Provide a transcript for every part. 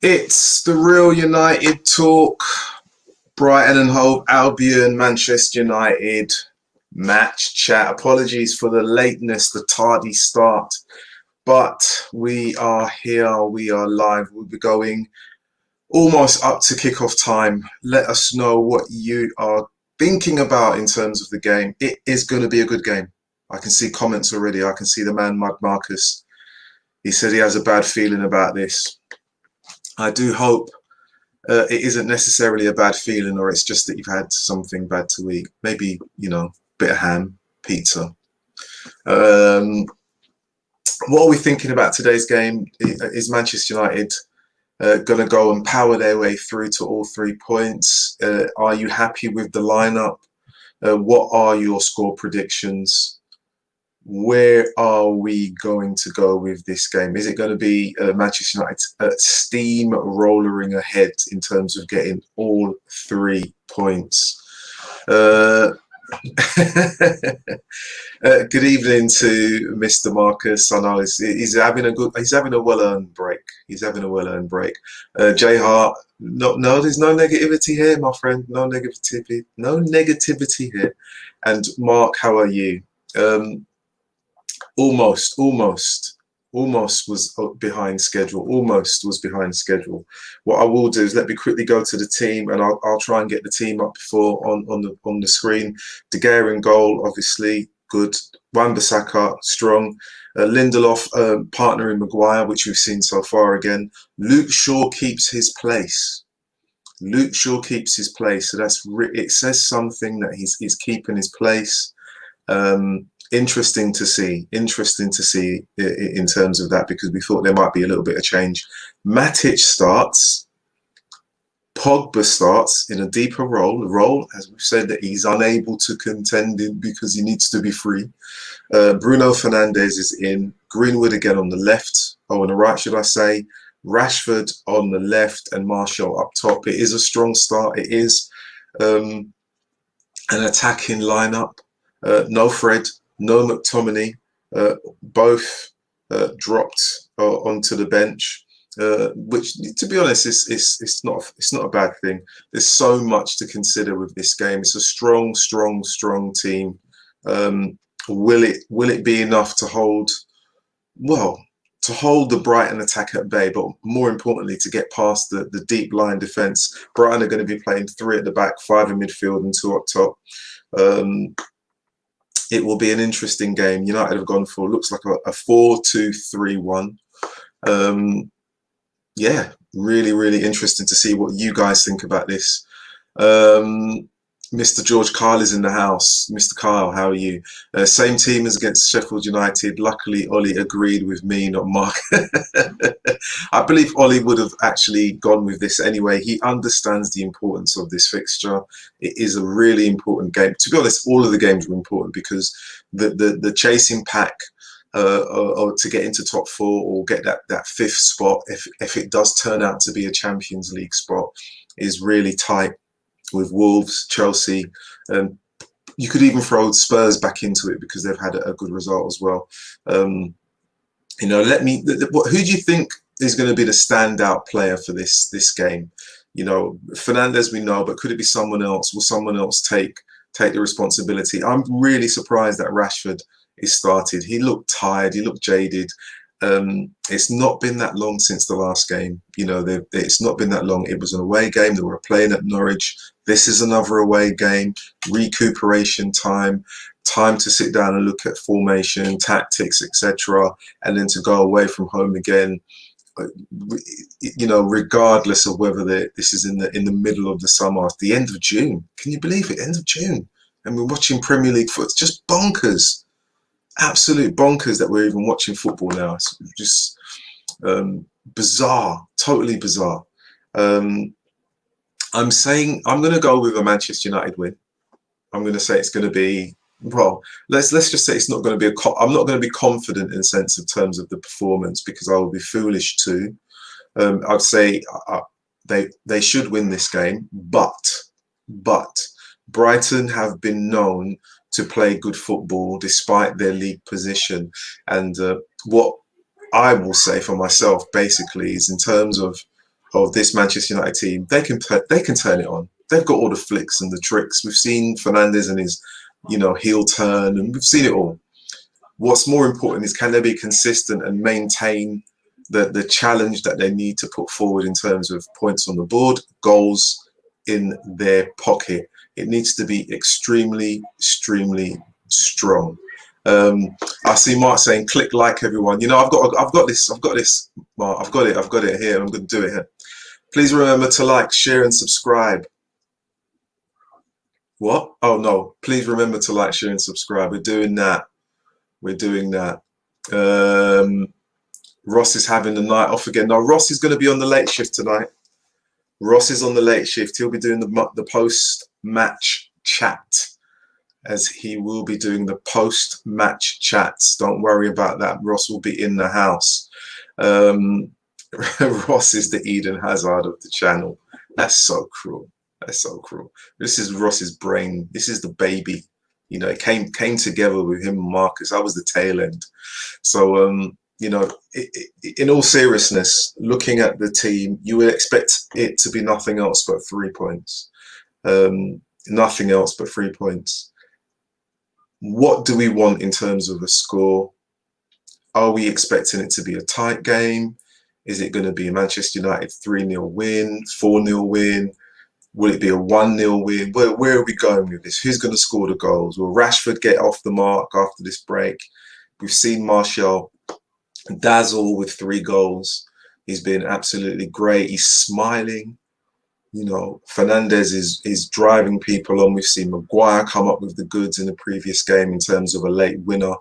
It's the real United talk. Brighton and Hove, Albion, Manchester United match chat. Apologies for the lateness, the tardy start, but we are here. We are live. We'll be going almost up to kickoff time. Let us know what you are thinking about in terms of the game. It is going to be a good game. I can see comments already. I can see the man, Mud Marcus. He said he has a bad feeling about this. I do hope it isn't necessarily a bad feeling, or it's just that you've had something bad to eat. Maybe, a bit of ham, pizza. What are we thinking about today's game? Is Manchester United going to go and power their way through to all 3 points? Are you happy with the lineup? What are your score predictions? Where are we going to go with this game? Is it going to be Manchester United steamrolling ahead in terms of getting all 3 points? Good evening to Mr. Marcus. I know he's having a well-earned break. He's having a well-earned break. Jay Hart, no, there's no negativity here, my friend. No negativity here. And Mark, how are you? Almost was behind schedule. What I will do is let me quickly go to the team, and I'll try and get the team up before on the screen. De Gea in goal, obviously good. Wan-Bissaka strong. Lindelof partnering Maguire, which we've seen so far again. Luke Shaw keeps his place. So it says something that he's keeping his place. Interesting to see in terms of that, because we thought there might be a little bit of change. Matic starts. Pogba starts in a deeper role, as we've said, that he's unable to contend in because he needs to be free. Bruno Fernandes is in. Greenwood again on the left. On the right, should I say. Rashford on the left and Martial up top. It is a strong start. It is an attacking lineup. No Fred. No McTominay, both dropped onto the bench, which, to be honest, it's not a bad thing. There's so much to consider with this game. It's a strong team. Will it be enough to hold? Well, to hold the Brighton attack at bay, but more importantly, to get past the deep line defence. Brighton are going to be playing 3 at the back, 5 in midfield, and 2 up top. It will be an interesting game. United have gone for, looks like a 4-2-3-1. Yeah, really interesting to see what you guys think about this. Mr. George Kyle is in the house. Mr. Kyle, how are you? Same team as against Sheffield United. Luckily, Ollie agreed with me, not Mark. I believe Ollie would have actually gone with this anyway. He understands the importance of this fixture. It is a really important game. To be honest, all of the games were important because the chasing pack or to get into top 4 or get that 5th spot, if it does turn out to be a Champions League spot, is really tight. With Wolves, Chelsea, and you could even throw Spurs back into it because they've had a good result as well. Who do you think is going to be the standout player for this game? Fernandes we know, but could it be someone else? Will someone else take the responsibility? I'm really surprised that Rashford is started. He looked tired. He looked jaded. It's not been that long since the last game. It's not been that long. It was an away game. They were playing at Norwich. This is another away game. Recuperation time to sit down and look at formation, tactics, etc., and then to go away from home again. Regardless of whether this is in the middle of the summer, at the end of June. Can you believe it? End of June, and we're watching Premier League football. It's just bonkers. Absolute bonkers that we're even watching football now. It's just bizarre, totally bizarre. I'm saying I'm going to go with a Manchester United win. I'm going to say it's going to be, well, let's just say it's not going to be I'm not going to be confident in the sense of terms of the performance, because I will be foolish too. I'd say they should win this game, but Brighton have been known to play good football despite their league position, and what I will say for myself, basically, is in terms of this Manchester United team, they can turn it on. They've got all the flicks and the tricks. We've seen Fernandes and his, heel turn, and we've seen it all. What's more important is, can they be consistent and maintain the challenge that they need to put forward in terms of points on the board, goals in their pocket. It needs to be extremely, extremely strong. I see Mark saying, "Click like, everyone." I've got this, Mark. I've got it here. I'm going to do it here. Please remember to like, share, and subscribe. What? Oh no! Please remember to like, share, and subscribe. We're doing that. We're doing that. Ross is having the night off again. No, Ross is going to be on the late shift tonight. Ross is on the late shift. He'll be doing the post-match chat, as he will be doing the post-match chats. Don't worry about that. Ross will be in the house. Ross is the Eden Hazard of the channel. That's so cruel. That's so cruel. This is Ross's brain. This is the baby. It came together with him and Marcus. I was the tail end. So, in all seriousness, looking at the team, you would expect it to be nothing else but 3 points. Nothing else but 3 points. What do we want in terms of a score? Are we expecting it to be a tight game? Is it going to be a Manchester United 3-0 win, 4-0 win? Will it be a 1-0 win? Where are we going with this? Who's going to score the goals? Will Rashford get off the mark after this break? We've seen Martial dazzle with 3 goals. He's been absolutely great. He's smiling. Fernandes is driving people on. We've seen Maguire come up with the goods in the previous game in terms of a late winner.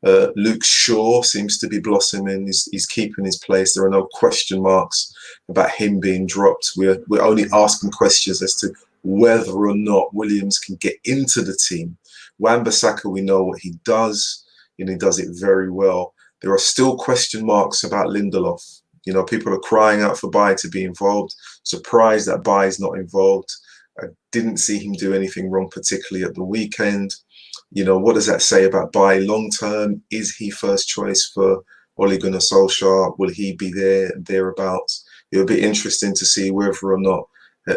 Luke Shaw seems to be blossoming. He's keeping his place. There are no question marks about him being dropped. We're only asking questions as to whether or not Williams can get into the team. Wan-Bissaka, we know what he does, and he does it very well. There are still question marks about Lindelof. People are crying out for Baye to be involved. Surprised that Baye is not involved. I didn't see him do anything wrong, particularly at the weekend. What does that say about Baye long term? Is he first choice for Ole Gunnar Solskjaer? Will he be thereabouts? It'll be interesting to see whether or not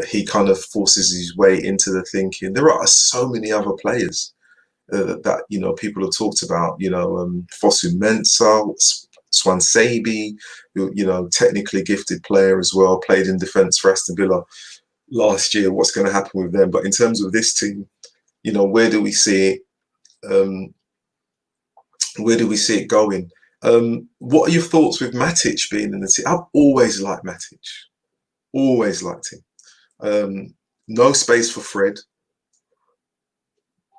he kind of forces his way into the thinking. There are so many other players that people have talked about. Fosu Mensah, Swansea, technically gifted player as well, played in defence for Aston Villa last year. What's going to happen with them? But in terms of this team, where do we see it? Where do we see it going? What are your thoughts with Matic being in the team? I've always liked Matic. Always liked him. No space for Fred.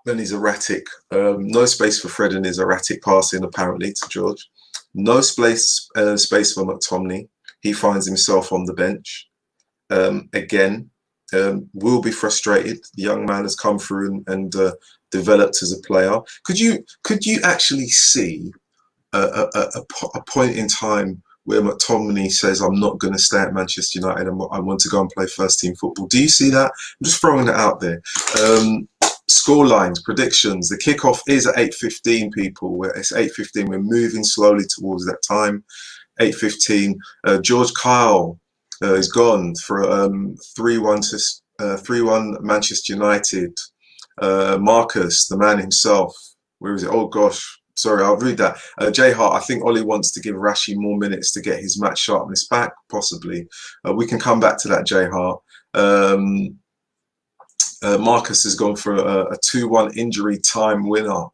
And he's erratic. No space for Fred and his erratic passing, apparently, to George. No space for McTominay. He finds himself on the bench. Again, will be frustrated. The young man has come through and developed as a player. Could you actually see a point in time where McTominay says, "I'm not going to stay at Manchester United. I want to go and play first team football"? Do you see that? I'm just throwing it out there. Score lines, predictions. The kickoff is at 8:15. People, it's 8:15. We're moving slowly towards that time. 8:15. George Kyle is gone for 3-1 Manchester United. Marcus, the man himself. Where is it? Oh gosh, sorry, I'll read that. J Hart, I think Ollie wants to give Rashi more minutes to get his match sharpness back. Possibly. We can come back to that, J Hart. Marcus has gone for a 2-1 injury time winner.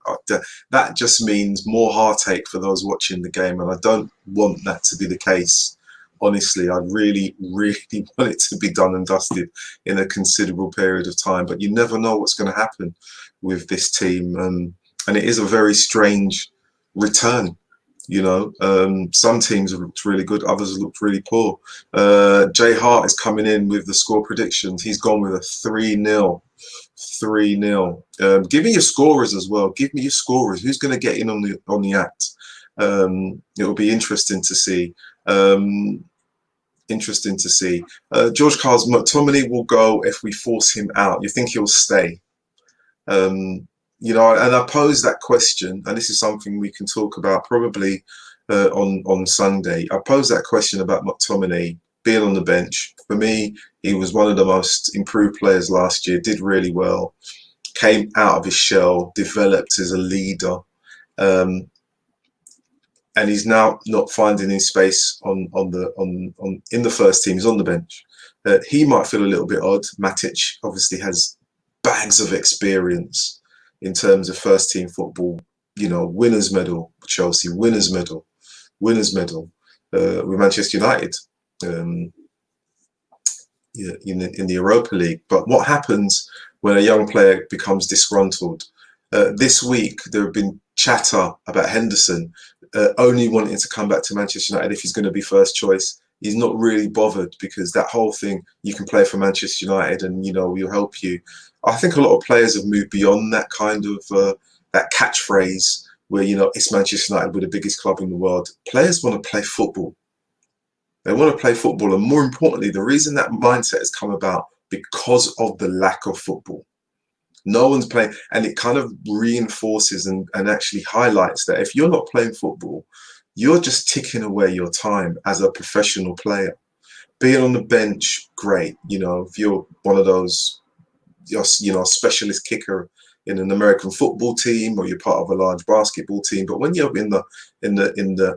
That just means more heartache for those watching the game, and I don't want that to be the case. Honestly, I really, really want it to be done and dusted in a considerable period of time. But you never know what's going to happen with this team. And it is a very strange return. Some teams have looked really good, others have looked really poor. Jay Hart is coming in with the score predictions. He's gone with a 3-0. 3-0. Give me your scorers as well. Give me your scorers. Who's going to get in on the act? It'll be interesting to see. George Carl's McTominay will go if we force him out. You think he'll stay? And I pose that question, and this is something we can talk about probably on Sunday. I posed that question about McTominay being on the bench. For me, he was one of the most improved players last year. Did really well. Came out of his shell, developed as a leader. Um, and he's now not finding his space on in the first team. He's on the bench. He might feel a little bit odd. Matic obviously has bags of experience in terms of first team football. You know, winners medal, Chelsea, winners medal, with Manchester United. Um, in the Europa League. But what happens when a young player becomes disgruntled? This week, there have been chatter about Henderson only wanting to come back to Manchester United if he's going to be first choice. He's not really bothered because that whole thing, you can play for Manchester United and, you know, we'll help you. I think a lot of players have moved beyond that kind of that catchphrase where, you know, it's Manchester United, we're the biggest club in the world. Players want to play football. They want to play football. And more importantly, the reason that mindset has come about because of the lack of football. No one's playing, and it kind of reinforces and actually highlights that if you're not playing football, you're just ticking away your time as a professional player. Being on the bench, great. You know, if you're one of those, you know, specialist kicker in an American football team, or you're part of a large basketball team, but when you're in the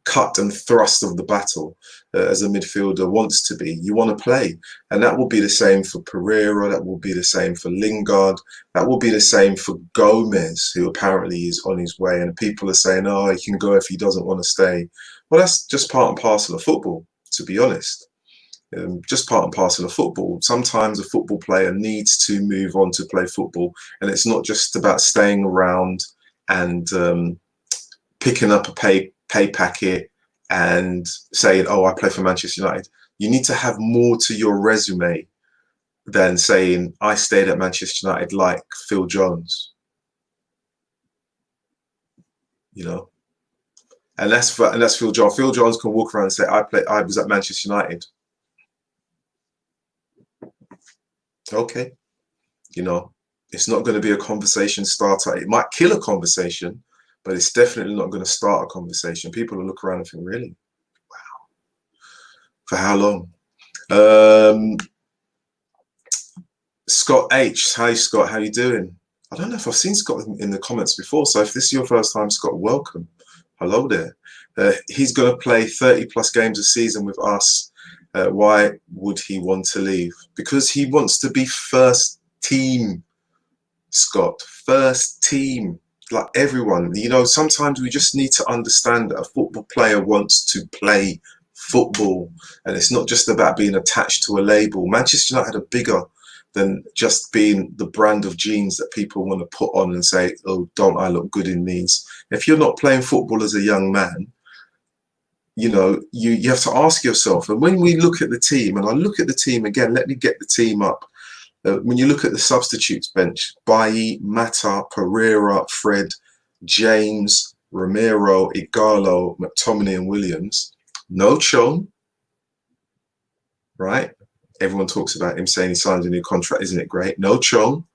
cut and thrust of the battle, as a midfielder wants to be, you want to play. And that will be the same for Pereira, that will be the same for Lingard, that will be the same for Gomez, who apparently is on his way. And people are saying, oh, he can go if he doesn't want to stay. Well, that's just part and parcel of football, to be honest. Just part and parcel of football. Sometimes a football player needs to move on to play football, and it's not just about staying around and picking up a pay packet and saying, oh, I play for Manchester United. You need to have more to your resume than saying, I stayed at Manchester United, like Phil Jones. You know? And that's Phil Jones. Phil Jones can walk around and say, I was at Manchester United. Okay. You know, it's not going to be a conversation starter. It might kill a conversation, but it's definitely not going to start a conversation. People will look around and think, really? Wow. For how long? Scott H. Hi, Scott. How you doing? I don't know if I've seen Scott in the comments before. So if this is your first time, Scott, welcome. Hello there. He's going to play 30 plus games a season with us. Why would he want to leave? Because he wants to be first team, Scott. First team. Like everyone, you know, sometimes we just need to understand that a football player wants to play football, and it's not just about being attached to a label. Manchester United are bigger than just being the brand of jeans that people want to put on and say, oh, don't I look good in these? If you're not playing football as a young man, you know, you have to ask yourself. And when we look at the team, and I look at the team again, let me get the team up. When you look at the substitutes bench, Bailly, Mata, Pereira, Fred, James, Romero, Igalo, McTominay and Williams, no Chon, right? Everyone talks about him saying he signed a new contract, isn't it great? No Chon,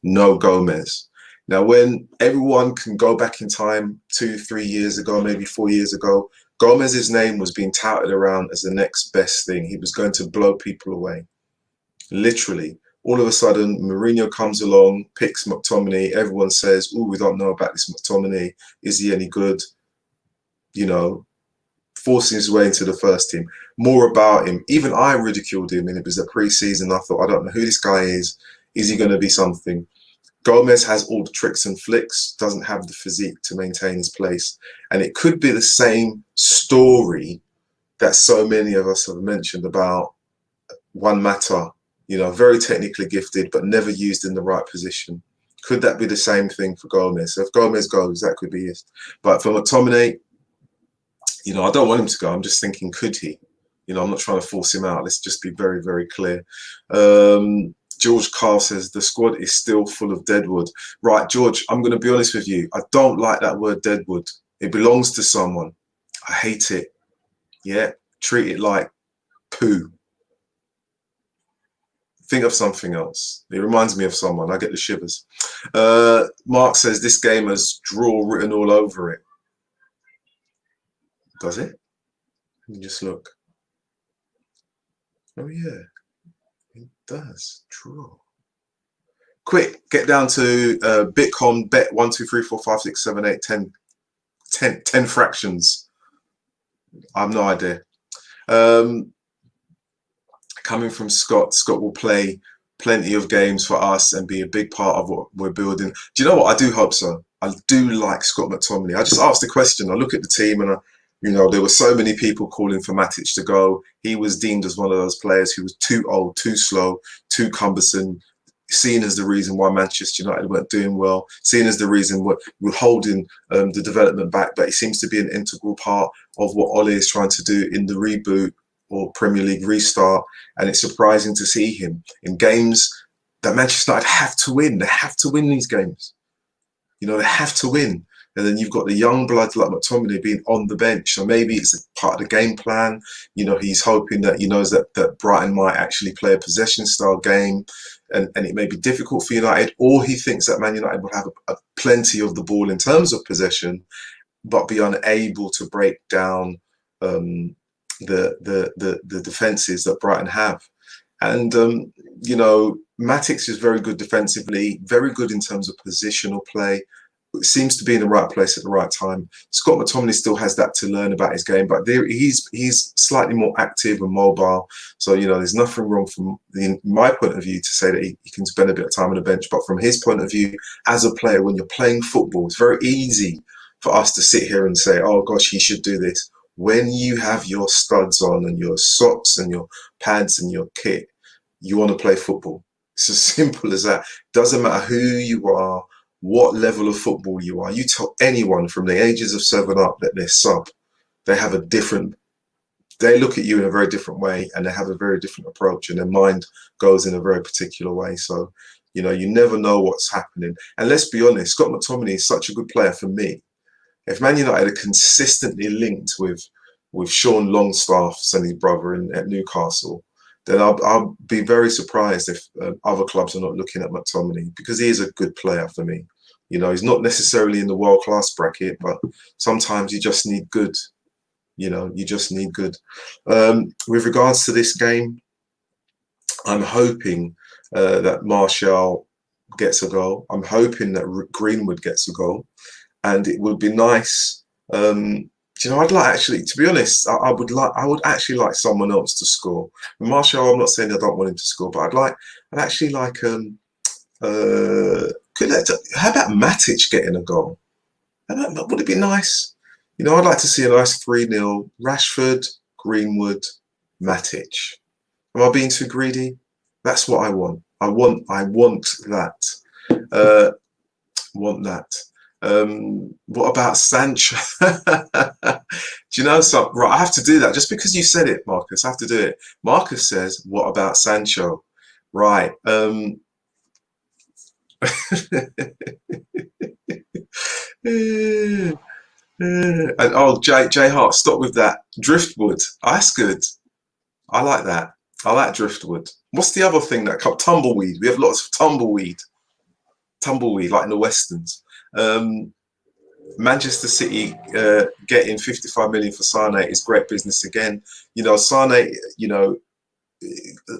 no Gomez. Now, when everyone can go back in time 2-3 years ago, maybe 4 years ago, Gomez's name was being touted around as the next best thing. He was going to blow people away, literally. All of a sudden, Mourinho comes along, picks McTominay. Everyone says, oh, we don't know about this McTominay. Is he any good? You know, forcing his way into the first team. More about him. Even I ridiculed him, and it was a pre-season. I thought, I don't know who this guy is. Is he going to be something? Gomez has all the tricks and flicks, doesn't have the physique to maintain his place. And it could be the same story that so many of us have mentioned about Juan Mata. You know, very technically gifted, but never used in the right position. Could that be the same thing for Gomez? So if Gomez goes, that could be it. But for McTominay, you know, I don't want him to go. I'm just thinking, could he? You know, I'm not trying to force him out. Let's just be very, very clear. George Carl says, the squad is still full of deadwood. Right, George, I'm going to be honest with you. I don't like that word deadwood. It belongs to someone. I hate it. Yeah, treat it like poo. Think of something else. It reminds me of someone. I get the shivers. Mark says this game has draw written all over it. Does it? Let me just look. Oh yeah, it does. Draw. Quick, get down to Bitcoin, bet 1, 2, 3, 4, 5, 6, 7, 8, 10, 10 fractions. I have no idea. Um, Coming from Scott, Scott will play plenty of games for us and be a big part of what we're building. Do you know what? I do hope so. I do like Scott McTominay. I just asked the question. I look at the team and, there were so many people calling for Matic to go. He was deemed as one of those players who was too old, too slow, too cumbersome, seen as the reason why Manchester United weren't doing well, seen as the reason we're holding the development back. But he seems to be an integral part of what Ole is trying to do in the reboot or Premier League restart. And it's surprising to see him in games that Manchester United have to win. They have to win these games. They have to win. And then you've got the young blood like McTominay being on the bench. So maybe it's a part of the game plan. He's hoping that he knows that Brighton might actually play a possession style game and it may be difficult for United, or he thinks that Man United will have a plenty of the ball in terms of possession, but be unable to break down the defences that Brighton have. And, Matic is very good defensively, very good in terms of positional play. It seems to be in the right place at the right time. Scott McTominay still has that to learn about his game, but he's slightly more active and mobile. So, there's nothing wrong from my point of view to say that he can spend a bit of time on the bench. But from his point of view, as a player, when you're playing football, it's very easy for us to sit here and say, oh, gosh, he should do this. When you have your studs on and your socks and your pads and your kit, you want to play football. It's as simple as that. Doesn't matter who you are, what level of football you are. You tell anyone from the ages of 7 up that they're sub, they look at you in a very different way and they have a very different approach and their mind goes in a very particular way. So, you never know what's happening. And let's be honest, Scott McTominay is such a good player for me. If Man United are consistently linked with Sean Longstaff, Sonny's brother at Newcastle, then I'll be very surprised if other clubs are not looking at McTominay, because he is a good player for me. He's not necessarily in the world-class bracket, but sometimes you just need good. You just need good. With regards to this game, I'm hoping that Martial gets a goal. I'm hoping that Greenwood gets a goal. And it would be nice. I'd like, actually, to be honest, I would actually like someone else to score. Martial, I'm not saying I don't want him to score, but I'd actually like how about Matic getting a goal? Would it be nice? I'd like to see a nice 3-0 Rashford, Greenwood, Matic. Am I being too greedy? That's what I want. I want that. Want that. What about Sancho? Do you know something? Right, I have to do that just because you said it, Marcus. I have to do it. Marcus says, "What about Sancho?" Right. And oh, J Hart, stop with that. Driftwood. That's good. I like that. I like driftwood. What's the other thing that comes? Tumbleweed. We have lots of tumbleweed. Tumbleweed, like in the Westerns. Manchester City getting 55 million for Sane is great business again. Sane,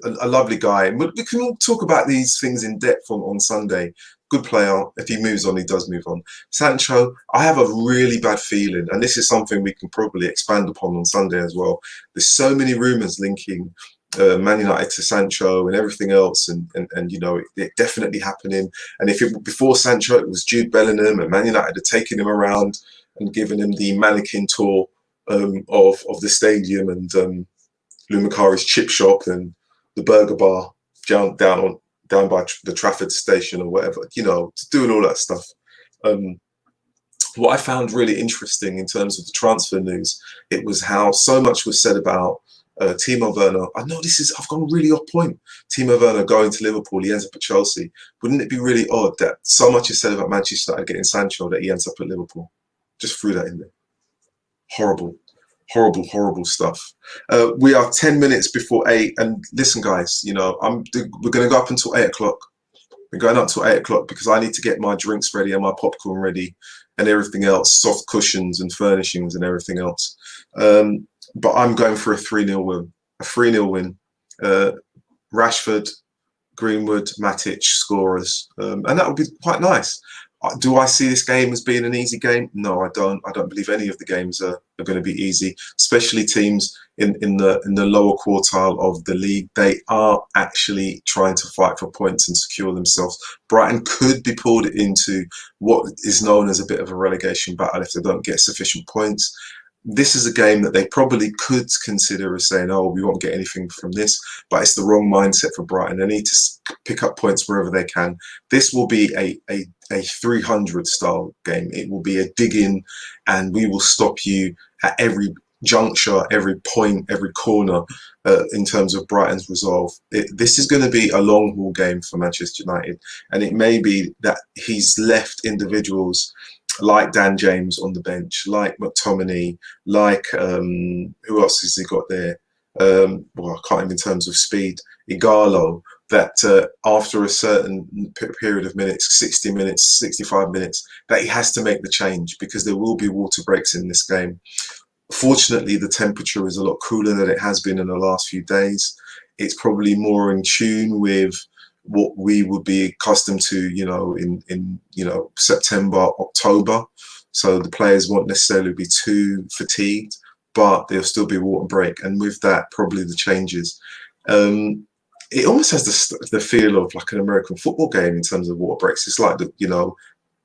a lovely guy. We can all talk about these things in depth on Sunday. Good player. If he moves on, he does move on. Sancho, I have a really bad feeling, and this is something we can probably expand upon on Sunday as well. There's so many rumours linking Man United to Sancho and everything else, and it definitely happening. And before Sancho, it was Jude Bellingham, and Man United had taken him around and given him the mannequin tour of the stadium and Lou Macari's chip shop and the burger bar down by the Trafford station or whatever. Doing all that stuff. What I found really interesting in terms of the transfer news, it was how so much was said about Timo Werner. I know I've gone really off point. Timo Werner going to Liverpool, he ends up at Chelsea. Wouldn't it be really odd that so much is said about Manchester United getting Sancho that he ends up at Liverpool? Just threw that in there. Horrible, horrible, horrible stuff. We are 10 minutes before 8, and listen, guys. We're going to go up until 8 o'clock. We're going up till 8 o'clock because I need to get my drinks ready and my popcorn ready and everything else, soft cushions and furnishings and everything else. But I'm going for a 3-0 win. A 3-0 win. Rashford, Greenwood, Matic scorers, and that would be quite nice. Do I see this game as being an easy game? No, I don't. I don't believe any of the games are going to be easy, especially teams in the lower quartile of the league. They are actually trying to fight for points and secure themselves. Brighton could be pulled into what is known as a bit of a relegation battle if they don't get sufficient points. This is a game that they probably could consider as saying, oh, we won't get anything from this, but it's the wrong mindset for Brighton. They need to pick up points wherever they can. This will be a 300 style game. It will be a dig in, and we will stop you at every juncture, every point, every corner in terms of Brighton's resolve. This is going to be a long haul game for Manchester United, and it may be that he's left individuals like Dan James on the bench, like McTominay, like who else has he got there? Well, I can't even in terms of speed. Igalo, that after a certain period of minutes, 60 minutes, 65 minutes, that he has to make the change because there will be water breaks in this game. Fortunately, the temperature is a lot cooler than it has been in the last few days. It's probably more in tune with what we would be accustomed to, in September, October. So the players won't necessarily be too fatigued, but there'll still be a water break. And with that, probably the changes. It almost has the feel of like an American football game in terms of water breaks. It's like, where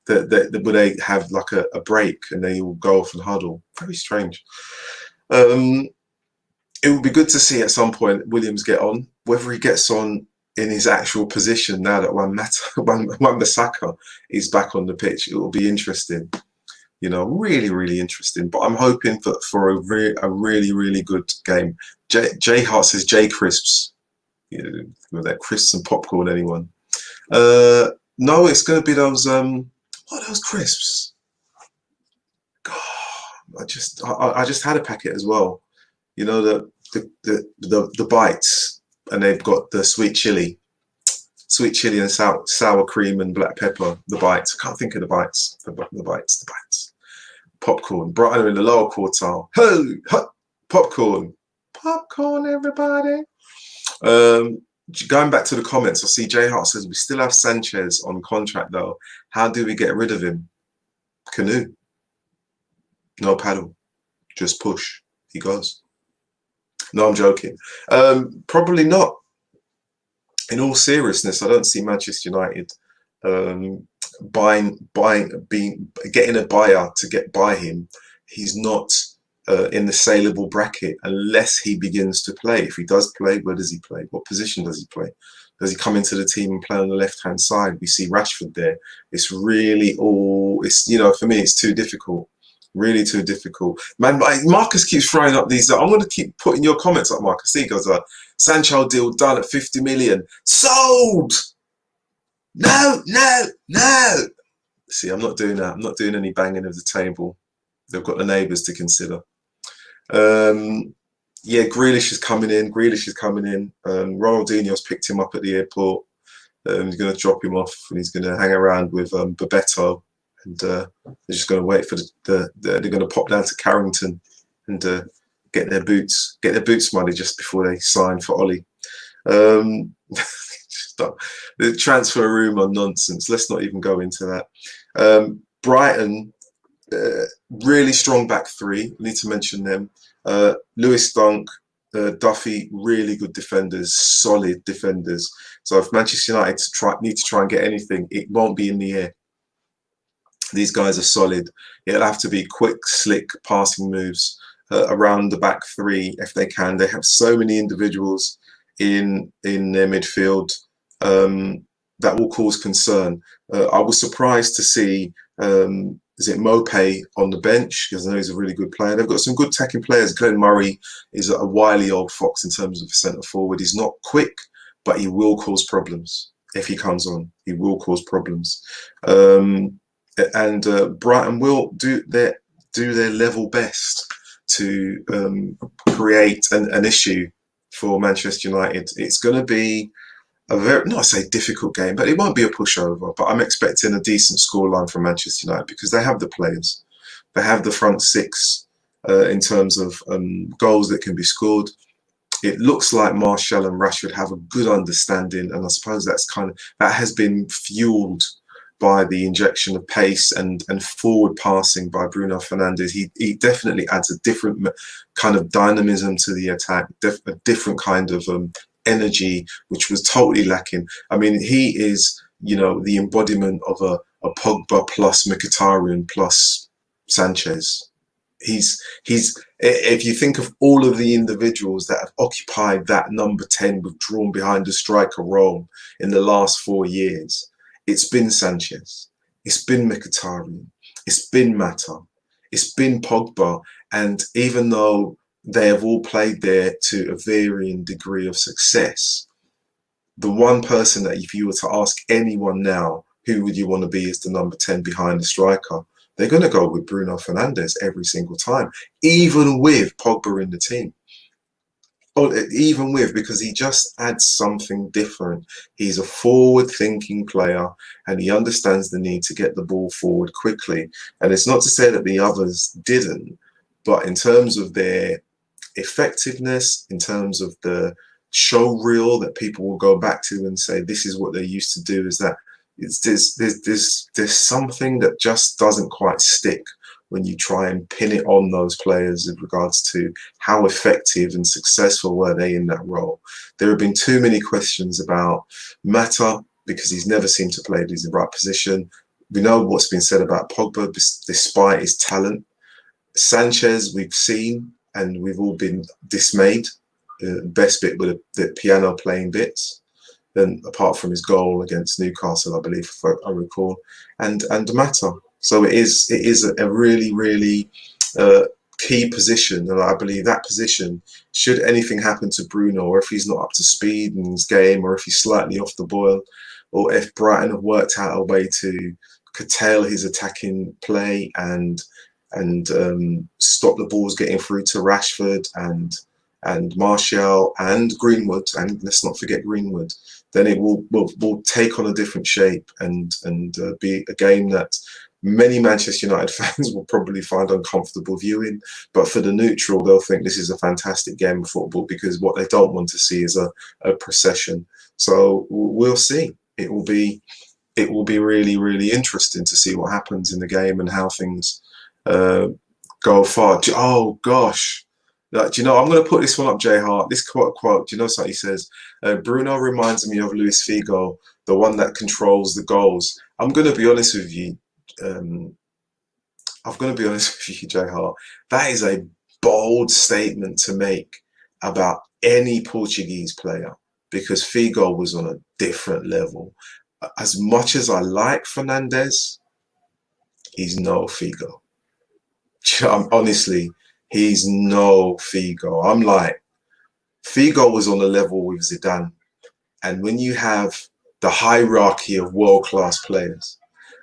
they have like a break and they will go off and huddle. Very strange. It would be good to see at some point Williams get on. Whether he gets on in his actual position now that Wan-Bissaka is back on the pitch, it will be interesting. Really, really interesting. But I'm hoping for a really, really good game. Jay Hart says J Crisps. With that crisps and popcorn, anyone? No, it's going to be those. What are those crisps? God, I just had a packet as well. The bites, and they've got the sweet chili and sour cream and black pepper. The bites. I can't think of the bites. The bites. Popcorn. Brighton are in the lower quartile. Popcorn, everybody. Going back to the comments, I see Jay Hart says we still have Sanchez on contract though. How do we get rid of him? Canoe. No paddle. Just push. He goes. No, I'm joking. Probably not. In all seriousness, I don't see Manchester United getting a buyer to get by him. He's not in the saleable bracket unless he begins to play. If he does play, where does he play? What position does he play? Does he come into the team and play on the left-hand side? We see Rashford there. It's really for me, it's too difficult. Really too difficult. Man, Marcus keeps throwing up these. I'm going to keep putting your comments up, Marcus. He goes, Sancho deal done at 50 million. Sold! No. See, I'm not doing that. I'm not doing any banging of the table. They've got the neighbours to consider. Grealish is coming in. Ronaldinho's picked him up at the airport. He's going to drop him off and he's going to hang around with Bebeto. And they're just going to wait for they're going to pop down to Carrington and get their boots money just before they sign for Ollie. The transfer rumour nonsense. Let's not even go into that. Brighton, really strong back three. I need to mention them. Lewis Dunk, Duffy, really good defenders, solid defenders. So if Manchester United need to try and get anything, it won't be in the air. These guys are solid. It'll have to be quick, slick passing moves around the back three if they can. They have so many individuals in their midfield that will cause concern. I was surprised to see is it Mopé on the bench because I know he's a really good player. They've got some good attacking players. Glenn Murray is a wily old fox in terms of centre forward. He's not quick, but he will cause problems if he comes on. He will cause problems. And Brighton will do their level best to create an issue for Manchester United. It's going to be a very, not say difficult game, but it won't be a pushover. But I'm expecting a decent scoreline from Manchester United because they have the players, they have the front six, in terms of goals that can be scored. It looks like Martial and Rashford have a good understanding, and I suppose that has been fueled by the injection of pace and forward passing by Bruno Fernandes. He definitely adds a different kind of dynamism to the attack, a different kind of energy, which was totally lacking. I mean, he is, the embodiment of a Pogba plus Mkhitaryan plus Sanchez. He's if you think of all of the individuals that have occupied that number 10 withdrawn behind the striker role in the last 4 years, it's been Sanchez, it's been Mkhitaryan, it's been Mata, it's been Pogba. And even though they have all played there to a varying degree of success, the one person that if you were to ask anyone now, who would you want to be as the number 10 behind the striker, they're going to go with Bruno Fernandes every single time, even with Pogba in the team. Oh, even with, because he just adds something different. He's a forward-thinking player, and he understands the need to get the ball forward quickly. And it's not to say that the others didn't, but in terms of their effectiveness, in terms of the show reel that people will go back to and say this is what they used to do, is that there's something that just doesn't quite stick when you try and pin it on those players in regards to how effective and successful were they in that role. There have been too many questions about Mata because he's never seemed to play in the right position. We know what's been said about Pogba despite his talent. Sanchez, we've seen and we've all been dismayed. Best bit were the piano playing bits. Then apart from his goal against Newcastle, I believe, if I recall, and Mata. So it is a really, really key position, and I believe that position, should anything happen to Bruno, or if he's not up to speed in his game, or if he's slightly off the boil, or if Brighton have worked out a way to curtail his attacking play and stop the balls getting through to Rashford and Martial and Greenwood, and let's not forget Greenwood, then it will take on a different shape and be a game that many Manchester United fans will probably find uncomfortable viewing. But for the neutral, they'll think this is a fantastic game of football, because what they don't want to see is a procession. So we'll see. It will be really, really interesting to see what happens in the game and how things go far. Oh gosh. Do you know, I'm going to put this one up, Jay Hart. This quote, do you know something he says? Bruno reminds me of Luis Figo, the one that controls the goals. I'm going to be honest with you. Jay Hart. That is a bold statement to make about any Portuguese player, because Figo was on a different level. As much as I like Fernandes, he's no Figo. Honestly, he's no Figo. I'm like, Figo was on a level with Zidane. And when you have the hierarchy of world-class players,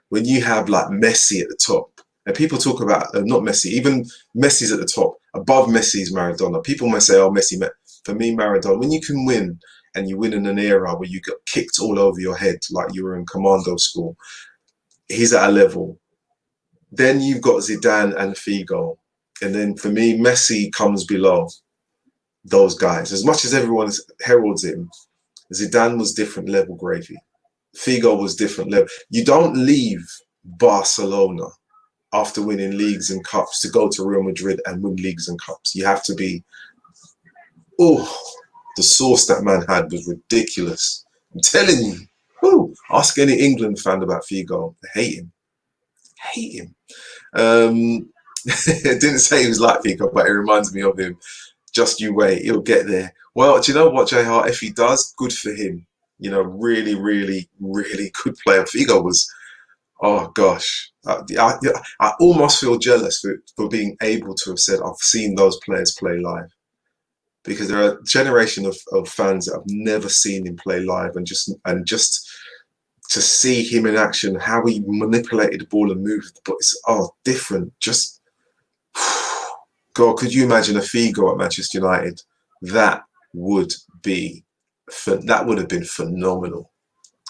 when you have like Messi at the top, and people talk about, not Messi, even Messi's at the top, above Messi's Maradona. People might say, oh, Messi, for me, Maradona. When you can win, and you win in an era where you got kicked all over your head like you were in commando school, he's at a level. Then you've got Zidane and Figo. And then for me, Messi comes below those guys. As much as everyone heralds him, Zidane was different level gravy. Figo was different level. You don't leave Barcelona after winning leagues and cups to go to Real Madrid and win leagues and cups. You have to be, the sauce that man had was ridiculous. I'm telling you, ask any England fan about Figo. They hate him. Hate him. I didn't say he was like Figo, but it reminds me of him. Just you wait, he'll get there. Well, do you know what, Jay Hart? If he does, good for him. You know, really, really, really good player. Figo was, oh gosh. I almost feel jealous for being able to have said, I've seen those players play live. Because there are a generation of fans that I've never seen him play live, and just to see him in action, how he manipulated the ball and moved the ball, it's different. Just God, could you imagine a Figo at Manchester United? That would have been phenomenal.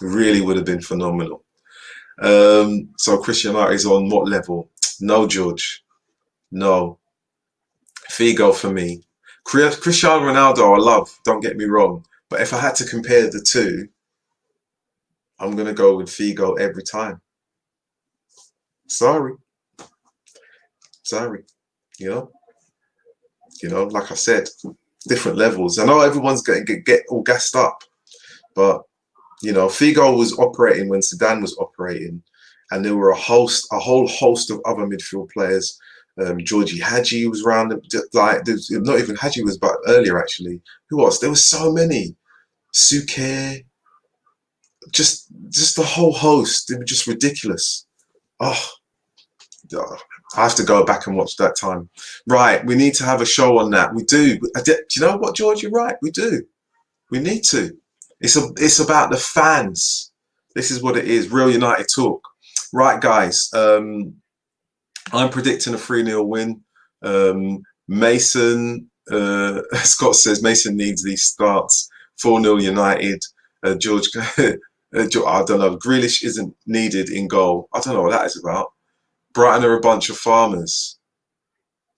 Really would have been phenomenal. So Cristiano is on what level? No, George. No. Figo for me. Cristiano Ronaldo, I love. Don't get me wrong, but if I had to compare the two, I'm gonna go with Figo every time. Sorry, sorry. You know, like I said, different levels. I know everyone's going to get all gassed up, but Figo was operating when Zidane was operating, and there were a whole host of other midfield players. Georgie Hadji was around. Like, not even Hadji was, but earlier actually. Who else? There were so many. Suke, just the whole host. They were just ridiculous. Oh, I have to go back and watch that time. Right, we need to have a show on that. We do. Do you know what, George? You're right. We do. We need to. It's about the fans. This is what it is. Real United talk. Right, guys. I'm predicting a 3-0 win. Mason, Scott says Mason needs these starts. 4-0 United. George, I don't know. Grealish isn't needed in goal. I don't know what that is about. Brighton are a bunch of farmers.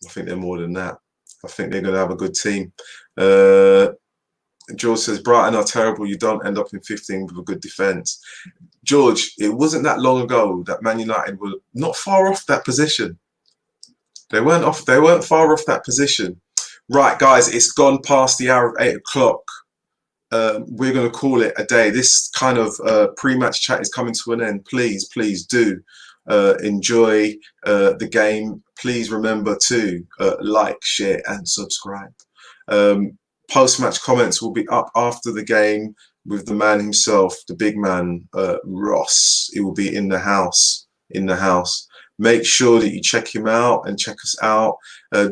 I think they're more than that. I think they're going to have a good team. George says, Brighton are terrible. You don't end up in 15 with a good defence. George, it wasn't that long ago that Man United were not far off that position. They weren't far off that position. Right, guys, it's gone past the hour of 8 o'clock. We're going to call it a day. This kind of pre-match chat is coming to an end. Please do enjoy the game. Please remember to like, share, and subscribe. Post-match comments will be up after the game with the man himself, the big man, Ross. He will be in the house. Make sure that you check him out and check us out.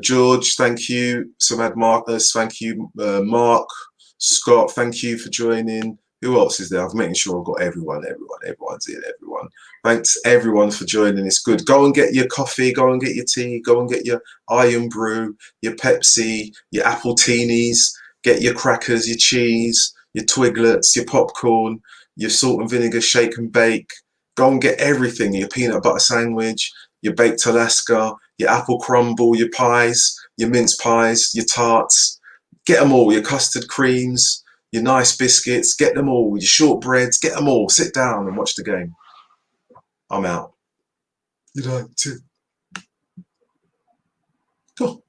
George, thank you. Samad Marcus, thank you. Mark, Scott, thank you for joining. Who else is there? I'm making sure I've got everyone. Everyone's in, everyone. Thanks, everyone, for joining. It's good. Go and get your coffee. Go and get your tea. Go and get your Iron Brew, your Pepsi, your apple teenies. Get your crackers, your cheese, your Twiglets, your popcorn, your salt and vinegar shake and bake. Go and get everything. Your peanut butter sandwich, your baked Alaska, your apple crumble, your pies, your mince pies, your tarts. Get them all. Your custard creams, your nice biscuits. Get them all. Your shortbreads. Get them all. Sit down and watch the game. I'm out. You like to? Go.